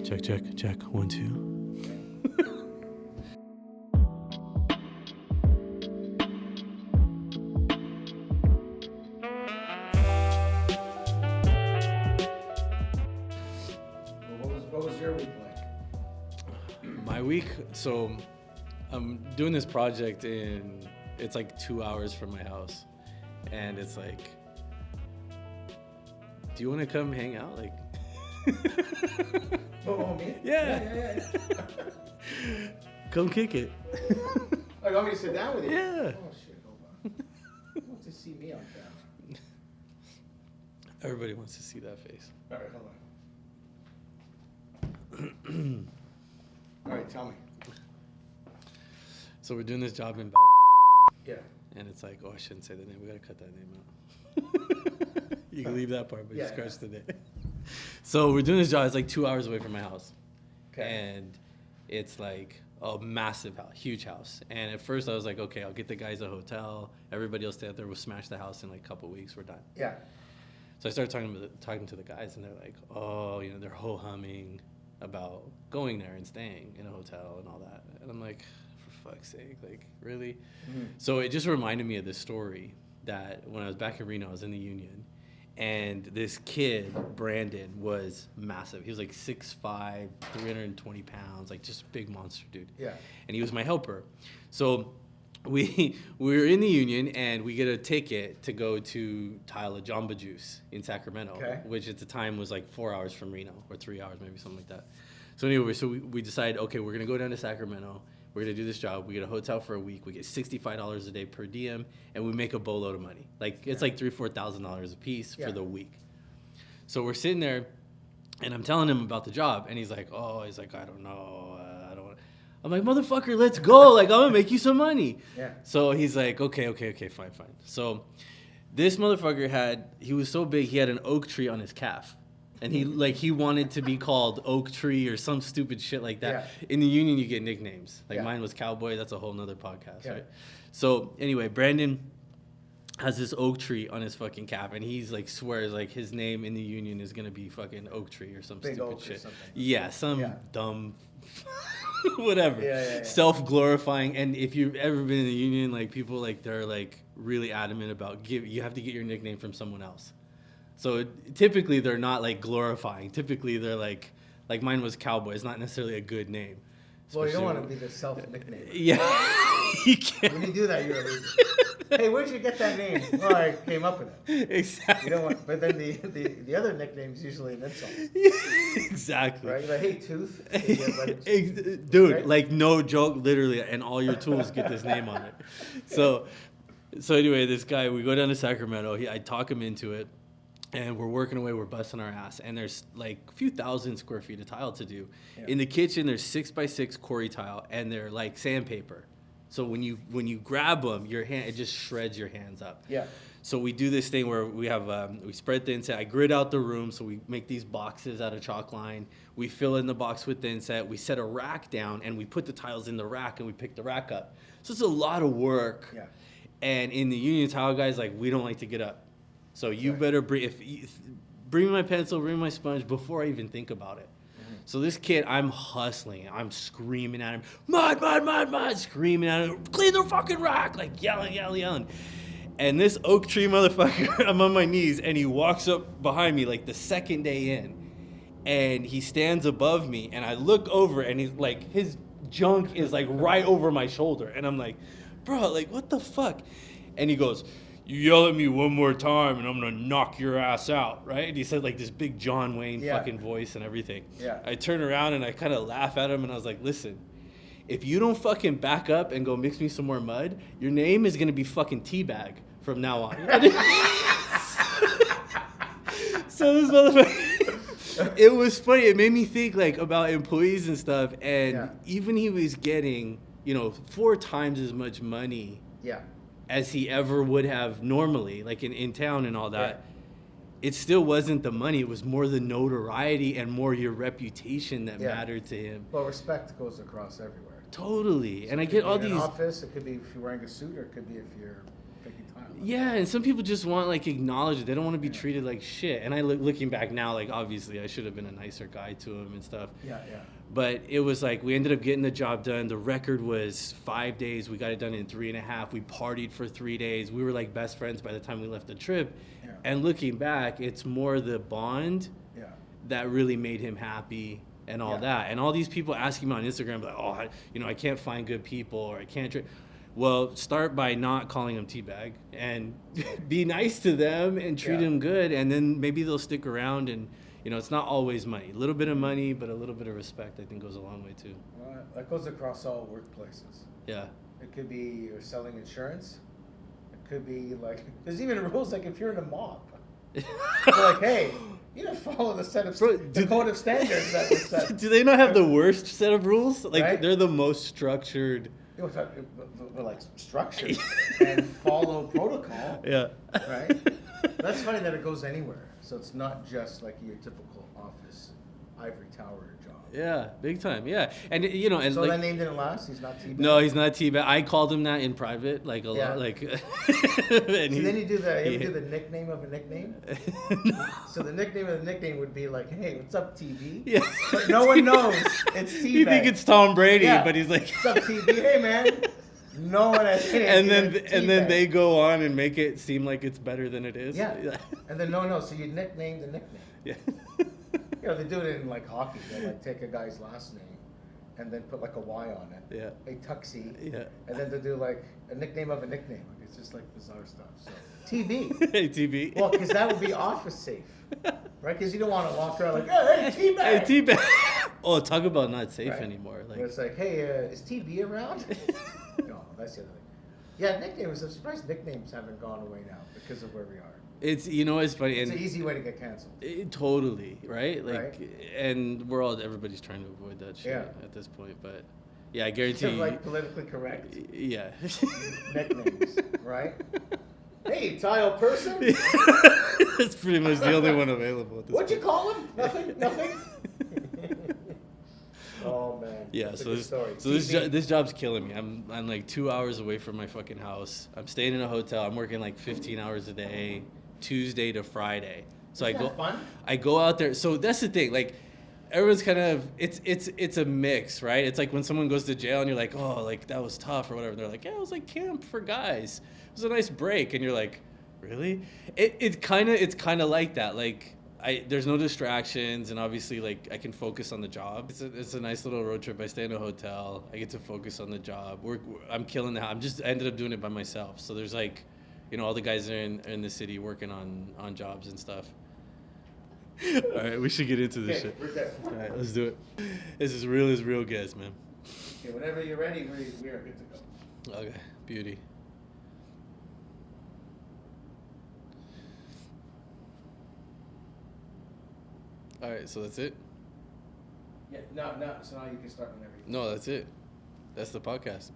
Check. 1, 2. What was your week like? My week, so I'm doing this project it's like 2 hours from my house. And it's like, do you want to come hang out? Like, Oh, me? Yeah. Come kick it. Oh, you want me to sit down with you? Yeah. Oh, shit, hold on. Who wants to see me on camera? Everybody wants to see that face. All right, hold on. All right, tell me. So we're doing this job in Yeah. and it's like, oh, I shouldn't say the name. We got to cut that name out. You can leave that part, but just scratch the name. So we're doing this job. It's like 2 hours away from my house. Okay. And it's like a massive house, huge house. And at first I was like, okay, I'll get the guys a hotel. Everybody will stay out there. We'll smash the house in like a couple of weeks. We're done. Yeah. So I started talking to the guys, and they're like, oh, they're ho-humming about going there and staying in a hotel and all that. And I'm like, for fuck's sake, like, really? Mm-hmm. So it just reminded me of this story that when I was back in Reno, I was in the Union, and this kid, Brandon, was massive. He was like 6'5", 320 pounds, like just a big monster dude. Yeah. And he was my helper. So we were in the Union, and we get a ticket to go to Tile Jamba Juice in Sacramento, which at the time was like 4 hours from Reno, or 3 hours, maybe something like that. So anyway, we decided, okay, we're going to go down to Sacramento. We're going to do this job. We get a hotel for a week. We get $65 a day per diem, and we make a boatload of money. Like, it's like $3,000, $4,000 a piece for the week. So we're sitting there, and I'm telling him about the job, and he's like, I don't know. I don't want. I'm like, motherfucker, let's go. Like, I'm going to make you some money. Yeah. So he's like, okay, fine. So this motherfucker he was so big, he had an oak tree on his calf. And he wanted to be called Oak Tree or some stupid shit like that. Yeah. In the Union, you get nicknames. Like mine was Cowboy. That's a whole nother podcast, right? So anyway, Brandon has this oak tree on his fucking calf, and he's like swears like his name in the Union is gonna be fucking Oak Tree or some Big stupid oak shit. Or something. Yeah, some dumb whatever. Yeah. Self-glorifying. And if you've ever been in the Union, like people like they're like really adamant about you have to get your nickname from someone else. So typically they're not like glorifying. Typically they're like mine was Cowboy. It's not necessarily a good name. Well, you don't want to be the self-nickname. Yeah. You can't. When you do that, you're a loser. Hey, where'd you get that name? Well, I came up with it. Exactly. You don't want, but then the other nickname's usually an insult. Exactly. Right? Like, hey, Tooth. Dude, right? like no joke, literally, and all your tools get this name on it. So anyway, this guy, we go down to Sacramento. I talk him into it. And we're working away, we're busting our ass. And there's like a few thousand square feet of tile to do. Yeah. In the kitchen, there's 6x6 quarry tile, and they're like sandpaper. So when you grab them, it just shreds your hands up. Yeah. So we do this thing where we have, we spread the inset. I grid out the room, so we make these boxes out of chalk line. We fill in the box with the inset. We set a rack down, and we put the tiles in the rack, and we pick the rack up. So it's a lot of work. Yeah. And in the Union Tile guys, like, we don't like to get up. So you better bring me my pencil, bring my sponge before I even think about it. Mm-hmm. So this kid, I'm hustling. I'm screaming at him, mud, screaming at him, clean the fucking rack, like yelling. And this oak tree motherfucker, I'm on my knees, and he walks up behind me like the second day in, and he stands above me, and I look over, and he's like, his junk is like right over my shoulder. And I'm like, bro, like, what the fuck? And he goes, you yell at me one more time and I'm going to knock your ass out, right? And he said like this big John Wayne fucking voice and everything. Yeah. I turn around and I kind of laugh at him and I was like, listen, if you don't fucking back up and go mix me some more mud, your name is going to be fucking Teabag from now on. So this motherfucker, it was funny. It made me think like about employees and stuff. And even he was getting, 4 times as much money. Yeah. As he ever would have normally, like in town and all that. It still wasn't the money. It was more the notoriety and more your reputation that mattered to him. Well, respect goes across everywhere. Totally. So and I get all these... office, it could be if you're wearing a suit, or it could be if you're picking tile. Yeah, and some people just want like acknowledged. They don't want to be treated like shit. And I looking back now, like obviously I should have been a nicer guy to him and stuff. Yeah. But it was like we ended up getting the job done. The record was 5 days. We got it done in 3.5. We partied for 3 days. We were like best friends by the time we left the trip. Yeah. And looking back, it's more the bond Yeah. that really made him happy and all that. And all these people asking me on Instagram, like, oh, I can't find good people or I can't. Well, start by not calling them teabag and be nice to them and treat them good. And then maybe they'll stick around. And, it's not always money. A little bit of money, but a little bit of respect, I think, goes a long way too. That goes across all workplaces. Yeah. It could be you're selling insurance. It could be like, there's even rules like if you're in a mob. They're like, hey, you don't follow the code of standards that was set. Do they not have the worst set of rules? Like, Right? they're the most structured. We're like structured and follow protocol. Yeah. Right? That's funny that it goes anywhere. So it's not just like your typical office ivory tower job. Yeah, big time. Yeah, and and So like, that name didn't last. He's not T-Bag. no, he's not T-Bag. I called him that in private, like a lot, like. So then you do the nickname of a nickname. So the nickname of the nickname would be like, "Hey, what's up, TB?" Yeah. But no one knows it's T-Bag. You think it's Tom Brady, but he's like, "What's up, TB?" Hey, man. No one has hit it. and then they go on and make it seem like it's better than it is. Yeah. And then no. So you nickname the nickname. Yeah. They do it in like hockey. They like take a guy's last name and then put like a Y on it. Yeah. A Tuxie. Yeah. And then they do like a nickname of a nickname. Like it's just like bizarre stuff. So TB. Hey, TB. Well, because that would be office safe, right? Because you don't want to walk around like, hey, T-Bag. Hey, T-Bag. Oh, talk about not safe Right? anymore. But Like, it's like, hey, is TB around? No, that's the other thing. Yeah, nicknames. I'm surprised nicknames haven't gone away now because of where we are. it's it's funny. It's And an easy way to get canceled. Totally, right? Like, Right. and everybody's trying to avoid that shit at this point. But yeah, I guarantee They're you. like politically correct Yeah. nicknames, right? Hey, tile person. That's pretty much the only one available at this What'd you point. call him? Nothing. Oh man. Yeah, That's a so good this story. so TV. this job's killing me. I'm like 2 hours away from my fucking house. I'm staying in a hotel. I'm working like 15 hours a day, Tuesday to Friday. So Isn't that fun? I go out there. So that's the thing. Like, everyone's kind of it's a mix, right? It's like when someone goes to jail and you're like, oh, like that was tough or whatever. They're like, yeah, it was like camp for guys. It was a nice break, and you're like, really? It's kind of like that. Like, there's no distractions, and obviously, like, I can focus on the job. It's a nice little road trip. I stay in a hotel. I get to focus on the job. I'm killing I ended up doing it by myself. So there's like, all the guys are in the city working on jobs and stuff. All right, we should get into this shit. We're good. All right, let's do it. This is real guys, man. Okay, whenever you're ready, we are good to go. Okay, beauty. All right, so that's it? Yeah, no. So now you can start whenever you. No, that's it. That's the podcast.